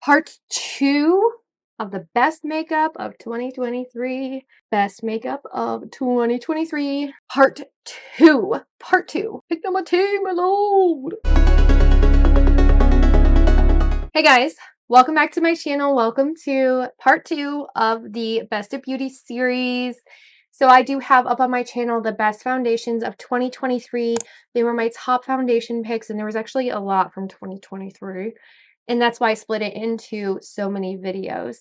Part 2 of the best makeup of 2023. Best makeup of 2023. Part 2. Part 2. Pick number 2, my lord. Hey guys, welcome back to my channel. Welcome to part 2 of the Best of Beauty series. So I do have up on my channel the best foundations of 2023. They were my top foundation picks, and there was actually a lot from 2023. And that's why I split it into so many videos.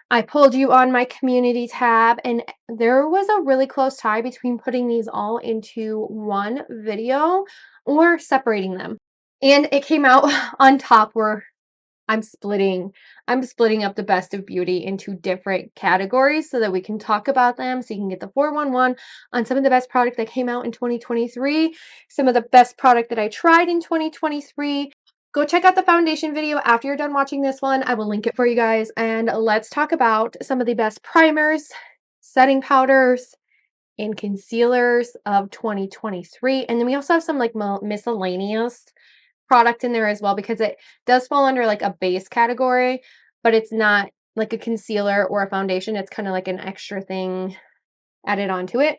I pulled you on my community tab, and there was a really close tie between putting these all into one video or separating them. And it came out on top where I'm splitting up the best of beauty into different categories so that we can talk about them, so you can get the 411 on some of the best product that came out in 2023, some of the best product that I tried in 2023. Go check out the foundation video after you're done watching this one. I will link it for you guys, and let's talk about some of the best primers, setting powders, and concealers of 2023. And then we also have some like miscellaneous product in there as well, because it does fall under like a base category, but it's not like a concealer or a foundation. It's kind of like an extra thing added onto it.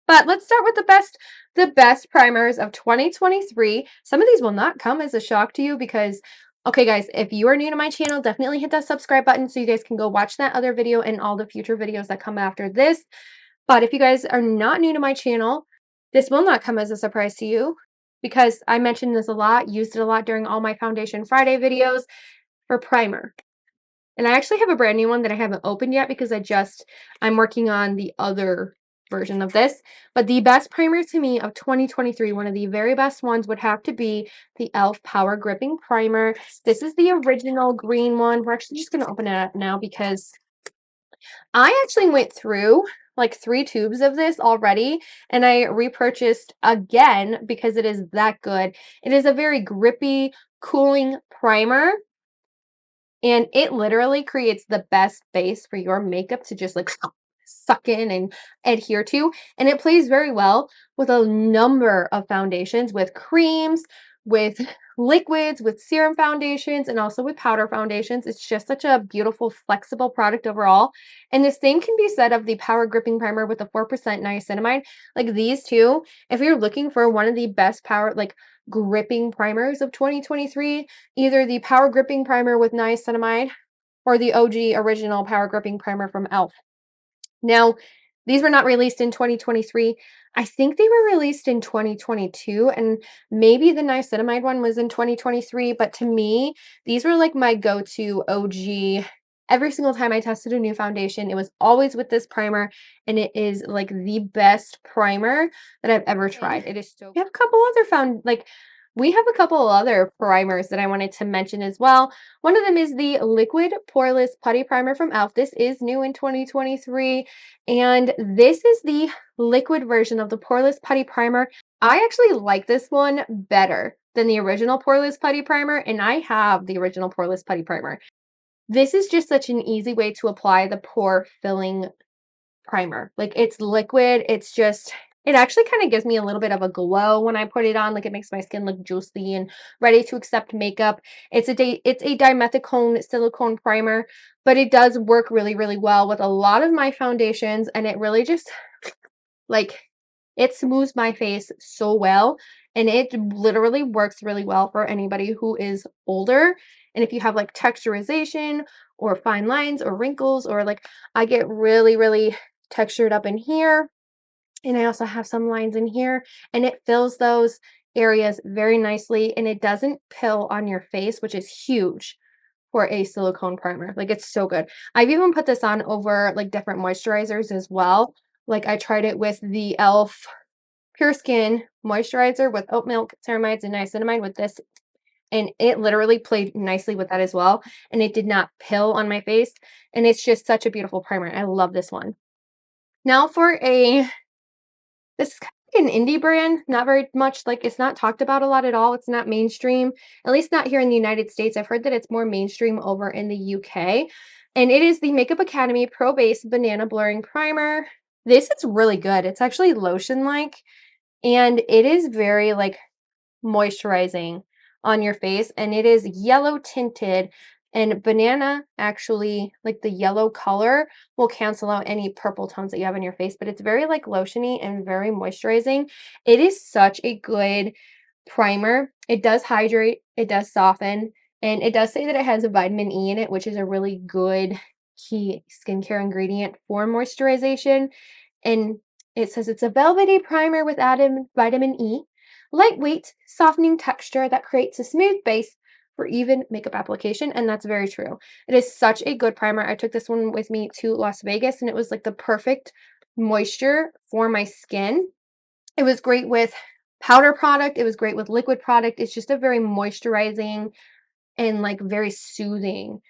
But let's start with the best primers of 2023. Some of these will not come as a shock to you because, okay guys, if you are new to my channel, definitely hit that subscribe button so you guys can go watch that other video and all the future videos that come after this. But if you guys are not new to my channel, this will not come as a surprise to you because I mentioned this a lot, used it a lot during all my Foundation Friday videos for primer. And I actually have a brand new one that I haven't opened yet because I'm working on the other version of this. But the best primer to me of 2023, one of the very best ones, would have to be the e.l.f. Power Gripping Primer. This is the original green one. We're actually just going to open it up now because I actually went through like 3 tubes of this already, and I repurchased again because it is that good. It is a very grippy, cooling primer, and it literally creates the best base for your makeup to just like suck in and adhere to. And it plays very well with a number of foundations, with creams, with liquids, with serum foundations, and also with powder foundations. It's just such a beautiful, flexible product overall. And the same can be said of the Power Gripping Primer with the 4% niacinamide. Like these two, if you're looking for one of the best gripping primers of 2023, either the Power Gripping Primer with niacinamide or the OG original Power Gripping Primer from e.l.f. Now, these were not released in 2023. I think they were released in 2022, and maybe the niacinamide one was in 2023, but to me, these were like my go-to OG. Every single time I tested a new foundation, it was always with this primer, and it is like the best primer that I've ever tried. It is so. We have a couple other we have a couple other primers that I wanted to mention as well. One of them is the Liquid Poreless Putty Primer from e.l.f. This is new in 2023, and this is the liquid version of the Poreless Putty Primer. I actually like this one better than the original Poreless Putty Primer, and I have the original Poreless Putty Primer. This is just such an easy way to apply the pore filling primer. Like, it's liquid, it's just... It actually kind of gives me a little bit of a glow when I put it on. Like, it makes my skin look juicy and ready to accept makeup. It's a dimethicone silicone primer, but it does work really, really well with a lot of my foundations, and it really just, like, it smooths my face so well, and it literally works really well for anybody who is older. And if you have, like, texturization or fine lines or wrinkles, or, like, I get really, really textured up in here, and I also have some lines in here, and it fills those areas very nicely, and it doesn't pill on your face, which is huge for a silicone primer. Like, it's so good. I've even put this on over like different moisturizers as well. Like, I tried it with the e.l.f. Pure Skin moisturizer with oat milk, ceramides, and niacinamide with this, and it literally played nicely with that as well, and it did not pill on my face, and it's just such a beautiful primer. I love this one. Now for this is kind of like an indie brand, not very much, like, it's not talked about a lot at all. It's not mainstream, at least not here in the United States. I've heard that it's more mainstream over in the UK, and it is the Makeup Academy Pro Base Banana Blurring Primer. This is really good. It's actually lotion-like, and it is very, like, moisturizing on your face, and it is yellow tinted And banana actually, like the yellow color, will cancel out any purple tones that you have in your face, but it's very like lotiony and very moisturizing. It is such a good primer. It does hydrate, it does soften, and it does say that it has a vitamin E in it, which is a really good key skincare ingredient for moisturization. And it says it's a velvety primer with added vitamin E, lightweight, softening texture that creates a smooth base for even makeup application. And that's very true. It is such a good primer. I took this one with me to Las Vegas and it was like the perfect moisture for my skin. It was great with powder product. It was great with liquid product. It's just a very moisturizing and like very soothing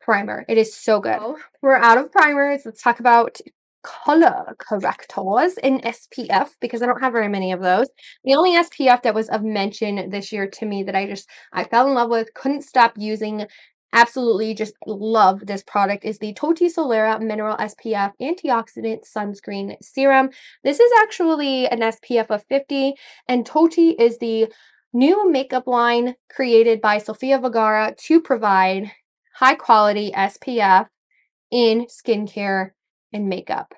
primer. It is so good. Oh, we're out of primers. Let's talk about color correctors in SPF because I don't have very many of those. The only SPF that was of mention this year to me that I fell in love with, couldn't stop using, absolutely just love this product is the Toty Solera Mineral SPF Antioxidant Sunscreen Serum. This is actually an SPF of 50, and Toty is the new makeup line created by Sofia Vergara to provide high quality SPF in skincare and makeup.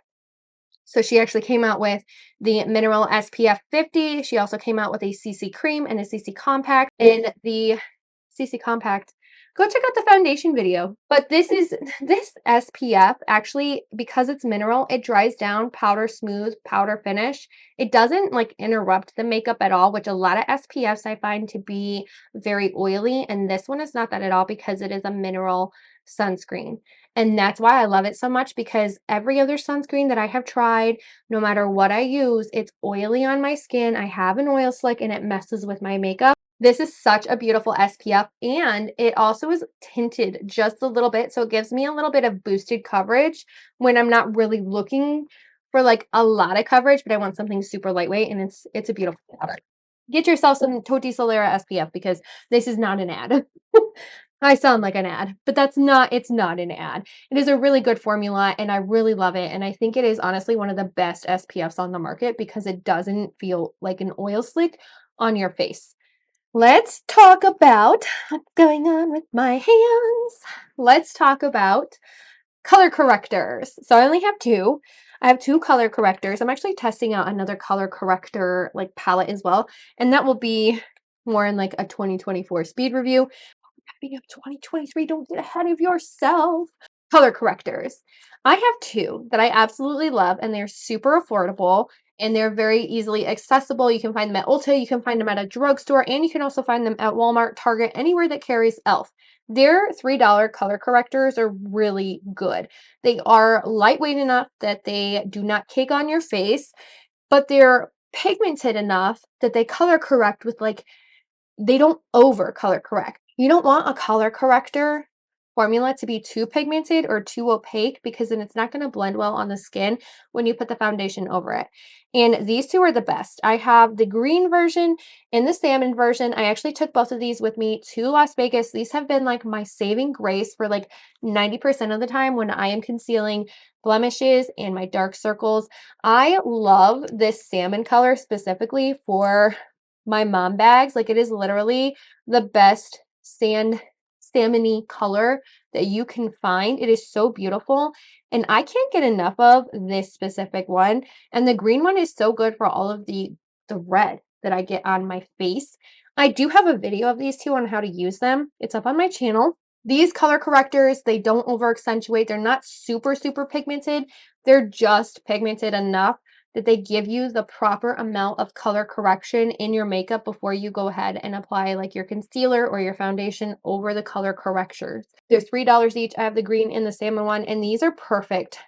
So she actually came out with the Mineral SPF 50. She also came out with a CC cream and a CC compact. In the CC compact, go check out the foundation video. But this SPF actually, because it's mineral, it dries down powder smooth, powder finish. It doesn't like interrupt the makeup at all, which a lot of SPFs I find to be very oily. And this one is not that at all because it is a mineral sunscreen. And that's why I love it so much, because every other sunscreen that I have tried, no matter what I use, it's oily on my skin. I have an oil slick and it messes with my makeup. This is such a beautiful SPF, and it also is tinted just a little bit, so it gives me a little bit of boosted coverage when I'm not really looking for like a lot of coverage, but I want something super lightweight, and it's a beautiful product. Get yourself some Toty Solera SPF because this is not an ad. I sound like an ad, but it's not an ad. It is a really good formula and I really love it. And I think it is honestly one of the best SPFs on the market because it doesn't feel like an oil slick on your face. Let's talk about what's going on with my hands. Let's talk about color correctors. So I only have two. I have two color correctors. I'm actually testing out another color corrector like palette as well. And that will be more in like a 2024 speed review. Happy of 2023, don't get ahead of yourself. Color correctors. I have two that I absolutely love, and they're super affordable and they're very easily accessible. You can find them at Ulta, you can find them at a drugstore, and you can also find them at Walmart, Target, anywhere that carries e.l.f. Their $3 color correctors are really good. They are lightweight enough that they do not cake on your face, but they're pigmented enough that they color correct with like they don't over color correct. You don't want a color corrector formula to be too pigmented or too opaque because then it's not going to blend well on the skin when you put the foundation over it. And these two are the best. I have the green version and the salmon version. I actually took both of these with me to Las Vegas. These have been like my saving grace for like 90% of the time when I am concealing blemishes and my dark circles. I love this salmon color specifically for my mom bags. Like, it is literally the best salmon-y color that you can find. It is so beautiful, and I can't get enough of this specific one. And the green one is so good for all of the red that I get on my face. I do have a video of these two on how to use them. It's up on my channel. These color correctors, they don't over accentuate. They're not super, super pigmented. They're just pigmented enough that they give you the proper amount of color correction in your makeup before you go ahead and apply like your concealer or your foundation over the color correctors. They're $3 each. I have the green and the salmon one, and these are perfect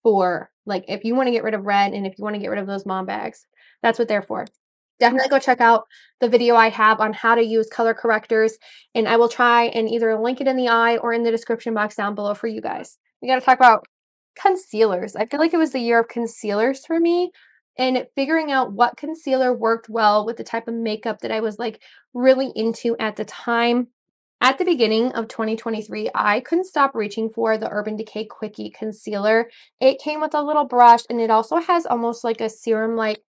for like if you want to get rid of red and if you want to get rid of those mom bags. That's what they're for. Definitely go check out the video I have on how to use color correctors, and I will try and either link it in the eye or in the description box down below for you guys. We got to talk about concealers. I feel like it was the year of concealers for me, and figuring out what concealer worked well with the type of makeup that I was like really into at the time. At the beginning of 2023, I couldn't stop reaching for the Urban Decay Quickie Concealer. It came with a little brush, and it also has almost like a serum like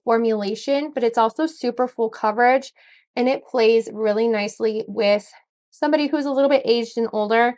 formulation, but it's also super full coverage, and it plays really nicely with somebody who's a little bit aged and older.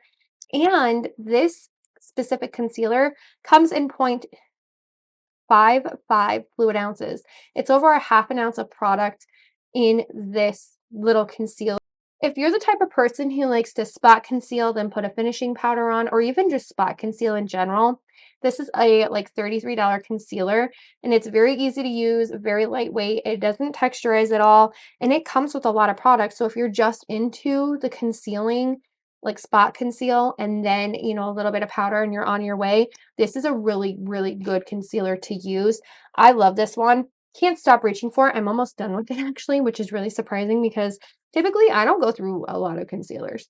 And this specific concealer comes in 0.55 fluid ounces. It's over a half an ounce of product in this little concealer. If you're the type of person who likes to spot conceal, then put a finishing powder on, or even just spot conceal in general, this is a like $33 concealer, and it's very easy to use, very lightweight. It doesn't texturize at all, and it comes with a lot of products. So if you're just into the concealing, like spot conceal, and then, you know, a little bit of powder and you're on your way, this is a really, really good concealer to use. I love this one. Can't stop reaching for it. I'm almost done with it actually, which is really surprising because typically I don't go through a lot of concealers.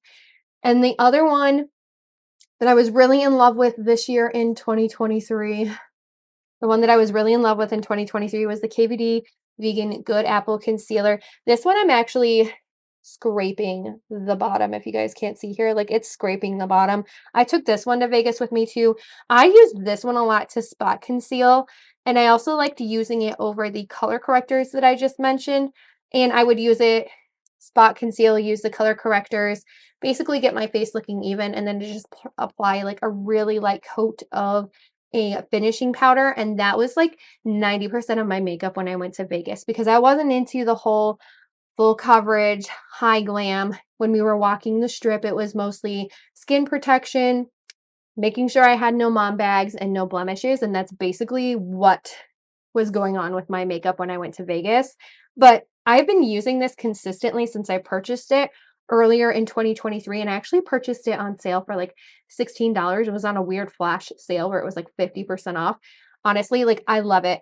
And the other one that I was really in love with this year in 2023, the one that I was really in love with in 2023 was the KVD Vegan Good Apple Concealer. This one I'm actually scraping the bottom. If you guys can't see here, like it's scraping the bottom. I took this one to Vegas with me too. I used this one a lot to spot conceal, and I also liked using it over the color correctors that I just mentioned. And I would use it, spot conceal, use the color correctors, basically get my face looking even, and then to just apply like a really light coat of a finishing powder. And that was like 90% of my makeup when I went to Vegas, because I wasn't into the whole full coverage, high glam. When we were walking the strip, it was mostly skin protection, making sure I had no mom bags and no blemishes. And that's basically what was going on with my makeup when I went to Vegas. But I've been using this consistently since I purchased it earlier in 2023, and I actually purchased it on sale for like $16. It was on a weird flash sale where it was like 50% off. Honestly, like I love it.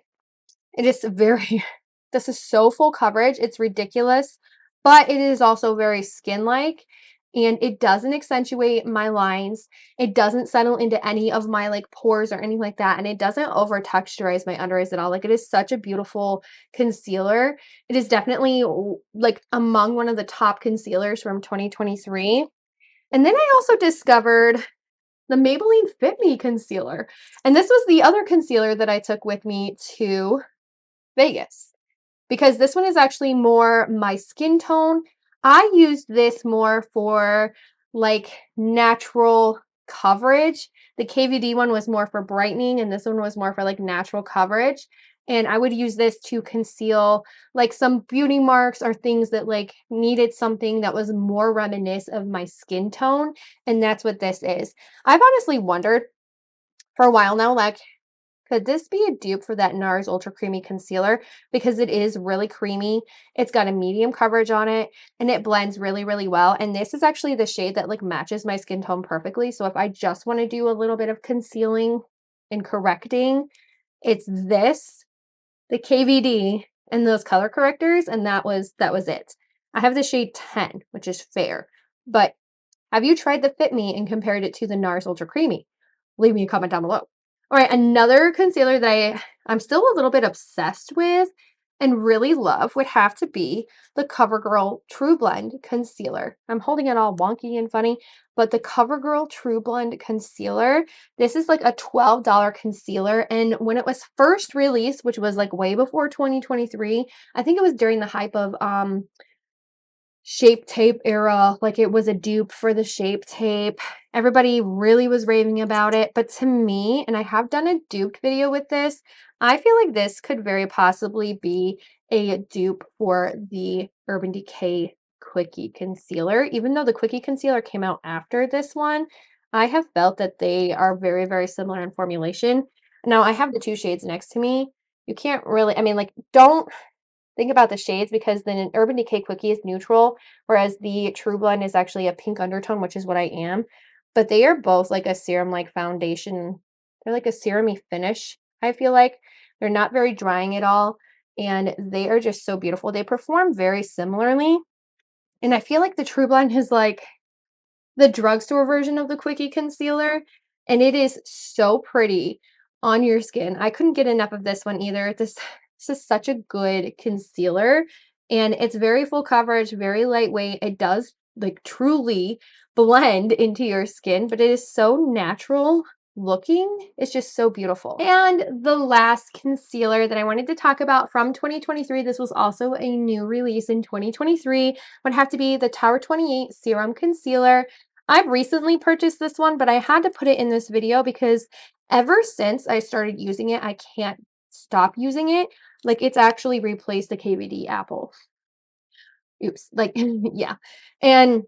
It is very, this is so full coverage. It's ridiculous, but it is also very skin-like, and it doesn't accentuate my lines. It doesn't settle into any of my like pores or anything like that. And it doesn't over texturize my under eyes at all. Like it is such a beautiful concealer. It is definitely like among one of the top concealers from 2023. And then I also discovered the Maybelline Fit Me concealer. And this was the other concealer that I took with me to Vegas, because this one is actually more my skin tone. I used this more for like natural coverage. The KVD one was more for brightening, and this one was more for like natural coverage. And I would use this to conceal like some beauty marks or things that like needed something that was more reminiscent of my skin tone. And that's what this is. I've honestly wondered for a while now, like, could this be a dupe for that NARS Ultra Creamy Concealer? Because it is really creamy. It's got a medium coverage on it, and it blends really, really well. And this is actually the shade that like matches my skin tone perfectly. So if I just want to do a little bit of concealing and correcting, it's this, the KVD, and those color correctors, and that was it. I have the shade 10, which is fair. But have you tried the Fit Me and compared it to the NARS Ultra Creamy? Leave me a comment down below. All right, another concealer that I'm still a little bit obsessed with and really love would have to be the CoverGirl True Blend Concealer. I'm holding it all wonky and funny, but the CoverGirl True Blend Concealer, this is like a $12 concealer. And when it was first released, which was like way before 2023, I think it was during the hype of Shape Tape era, like it was a dupe for the Shape Tape. Everybody really was raving about it, but to me, and I have done a duped video with this, I feel like this could very possibly be a dupe for the Urban Decay Quickie Concealer. Even though the Quickie Concealer came out after this one, I have felt that they are very, very similar in formulation. Now, I have the two shades next to me. You can't really, I mean, like, don't think about the shades, because then an Urban Decay Quickie is neutral, whereas the True Blend is actually a pink undertone, which is what I am. But they are both like a serum-like foundation. They're like a serum-y finish, I feel like. They're not very drying at all, and they are just so beautiful. They perform very similarly, and I feel like the True Blend is like the drugstore version of the Quickie Concealer, and it is so pretty on your skin. I couldn't get enough of this one either. This is such a good concealer, and it's very full coverage, very lightweight. It does like truly blend into your skin, but it is so natural looking is just so beautiful. And the last concealer that I wanted to talk about from 2023, this was also a new release in 2023, would have to be the Tower 28 Serum Concealer. I've recently purchased this one, but I had to put it in this video because ever since I started using it, I can't stop using it. Like, it's actually replaced the KVD apple. Oops, like, yeah. And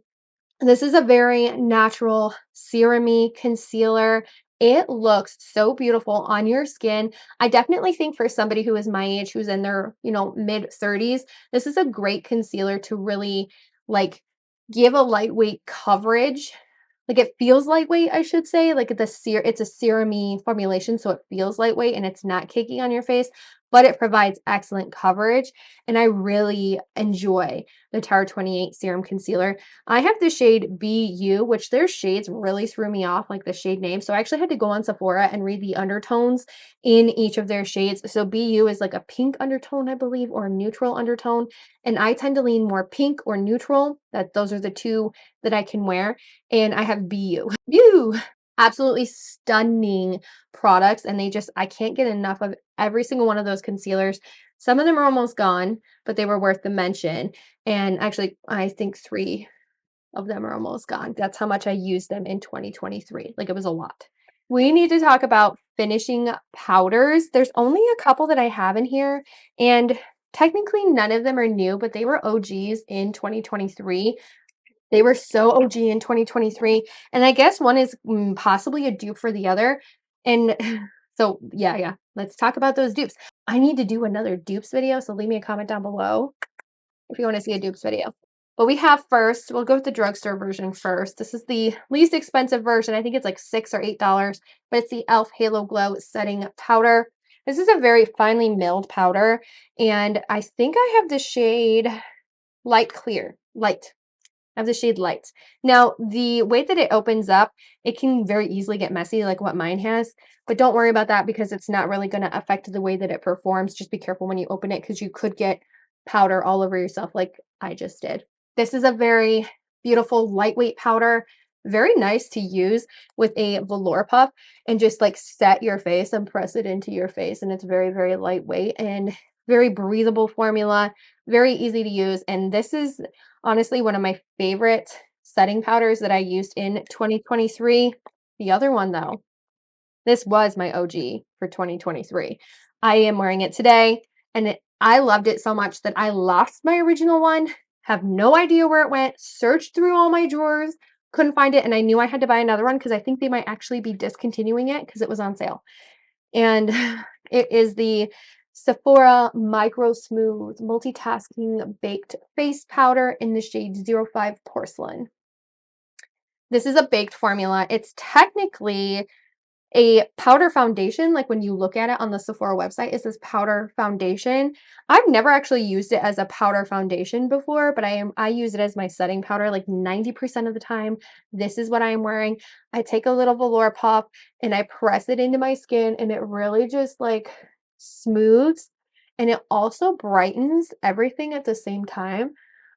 this is a very natural serum-y concealer. It looks so beautiful on your skin. I definitely think for somebody who is my age, who's in their, mid-30s, this is a great concealer to really, like, give a lightweight coverage. Like, it feels lightweight, I should say. Like, it's a serum-y formulation, so it feels lightweight and it's not cakey on your face, but it provides excellent coverage, and I really enjoy the Tower 28 Serum Concealer. I have the shade BU, which their shades really threw me off, like the shade name. So I actually had to go on Sephora and read the undertones in each of their shades. So BU is like a pink undertone, I believe, or a neutral undertone. And I tend to lean more pink or neutral. Those are the two that I can wear. And I have BU. BU! Absolutely stunning products. And I can't get enough of every single one of those concealers. Some of them are almost gone, but they were worth the mention. And actually, I think 3 of them are almost gone. That's how much I used them in 2023. Like, it was a lot. We need to talk about finishing powders. There's only a couple that I have in here, and technically none of them are new, but they were OGs in 2023. They were so OG in 2023, and I guess one is possibly a dupe for the other. And so, yeah, let's talk about those dupes. I need to do another dupes video, so leave me a comment down below if you want to see a dupes video. But we'll go with the drugstore version first. This is the least expensive version. I think it's like $6 or $8, but it's the e.l.f. Halo Glow Setting Powder. This is a very finely milled powder, and I think I have the shade Light. I have the shade Light. Now, the way that it opens up, it can very easily get messy like what mine has, but don't worry about that because it's not really going to affect the way that it performs. Just be careful when you open it because you could get powder all over yourself like I just did. This is a very beautiful lightweight powder, very nice to use with a velour puff and just like set your face and press it into your face. And it's very, very lightweight and very breathable formula, very easy to use. And this is honestly one of my favorite setting powders that I used in 2023. The other one though, this was my OG for 2023. I am wearing it today, and I loved it so much that I lost my original one, have no idea where it went, searched through all my drawers, couldn't find it, and I knew I had to buy another one because I think they might actually be discontinuing it because it was on sale. And it is the Sephora Micro Smooth Multitasking Baked Face Powder in the shade 05 Porcelain. This is a baked formula. It's technically a powder foundation. Like, when you look at it on the Sephora website, it says powder foundation. I've never actually used it as a powder foundation before, but I use it as my setting powder like 90% of the time. This is what I am wearing. I take a little velour puff and I press it into my skin, and it really just like smooths, and it also brightens everything at the same time.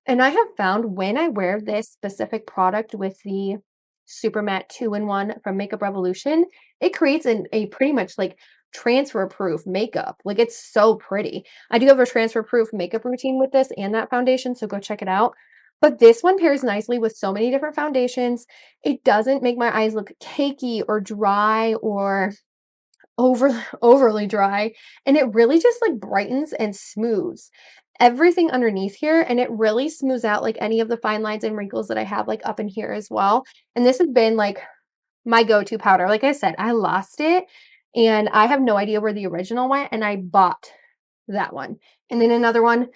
And I have found when I wear this specific product with the Super Matte 2-in-1 from Makeup Revolution, it creates a pretty much like transfer proof makeup. Like, it's so pretty. I do have a transfer proof makeup routine with this and that foundation, so go check it out. But this one pairs nicely with so many different foundations. It doesn't make my eyes look cakey or dry or overly dry, and it really just like brightens and smooths everything underneath here, and it really smooths out like any of the fine lines and wrinkles that I have like up in here as well. And this has been like my go-to powder. Like I said, I lost it and I have no idea where the original went, and I bought that one. And then another one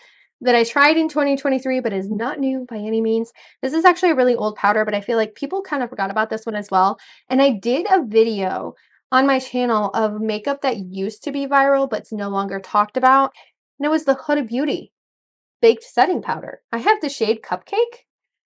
that I tried in 2023 but is not new by any means. This is actually a really old powder, but I feel like people kind of forgot about this one as well. And I did a video on my channel of makeup that used to be viral but it's no longer talked about. And it was the Huda Beauty baked setting powder. I have the shade Cupcake.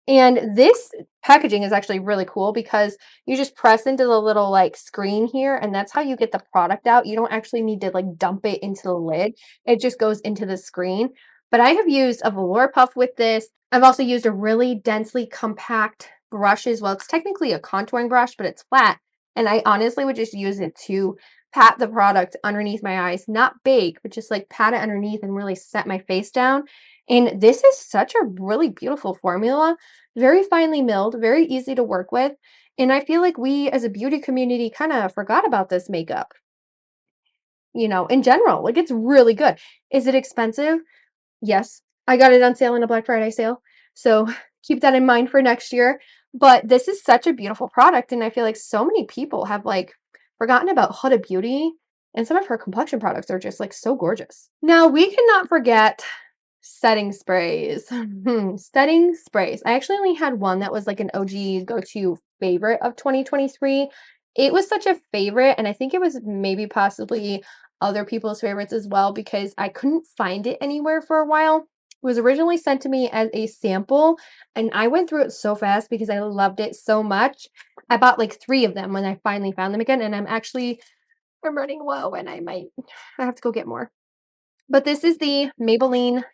And this packaging is actually really cool because you just press into the little like screen here, and that's how you get the product out. You don't actually need to like dump it into the lid. It just goes into the screen. But I have used a velour puff with this. I've also used a really densely compact brush as well. It's technically a contouring brush, but it's flat. And I honestly would just use it to pat the product underneath my eyes, not bake, but just like pat it underneath and really set my face down. And this is such a really beautiful formula, very finely milled, very easy to work with. And I feel like we as a beauty community kind of forgot about this makeup, in general. Like it's really good. Is it expensive? Yes. I got it on sale in a Black Friday sale. So keep that in mind for next year. But this is such a beautiful product. And I feel like so many people have like forgotten about Huda Beauty. And some of her complexion products are just like so gorgeous. Now we cannot forget setting sprays. Setting sprays. I actually only had one that was like an OG go-to favorite of 2023. It was such a favorite, and I think it was maybe possibly other people's favorites as well because I couldn't find it anywhere for a while. It was originally sent to me as a sample, and I went through it so fast because I loved it so much. I bought like 3 of them when I finally found them again, and I'm running low and I have to go get more. But this is the Maybelline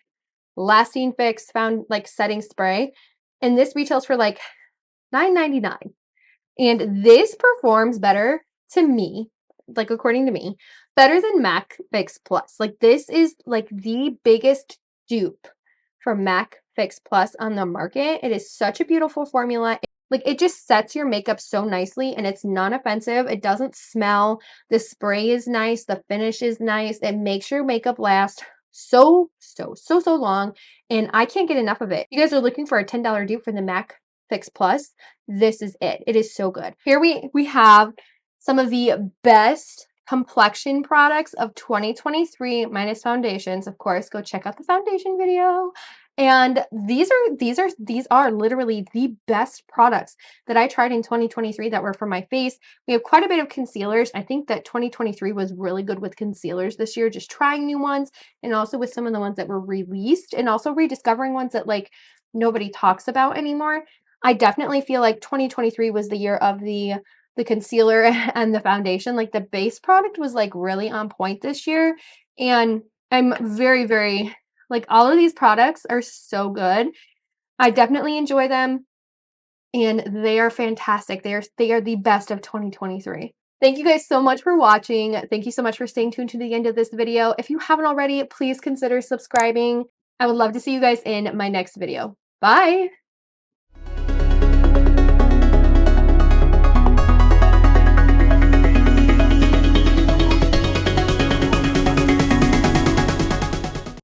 Lasting Fix found like setting spray, and this retails for like $9.99. And this performs better to me, like according to me, better than MAC Fix Plus. Like this is like the biggest dupe for MAC Fix Plus on the market. It is such a beautiful formula. Like it just sets your makeup so nicely and it's non-offensive. It doesn't smell. The spray is nice. The finish is nice. It makes your makeup last so long. And I can't get enough of it. You guys are looking for a $10 dupe for the MAC Fix Plus. This is it. It is so good. Here we have some of the best complexion products of 2023 minus foundations. Of course, go check out the foundation video. And these are literally the best products that I tried in 2023 that were for my face. We have quite a bit of concealers. I think that 2023 was really good with concealers this year, just trying new ones and also with some of the ones that were released and also rediscovering ones that like nobody talks about anymore. I definitely feel like 2023 was the year of the concealer and the foundation. Like the base product was like really on point this year. And I'm very like all of these products are so good. I definitely enjoy them and they are fantastic. They are the best of 2023. Thank you guys so much for watching. Thank you so much for staying tuned to the end of this video. If you haven't already, please consider subscribing. I would love to see you guys in my next video. Bye.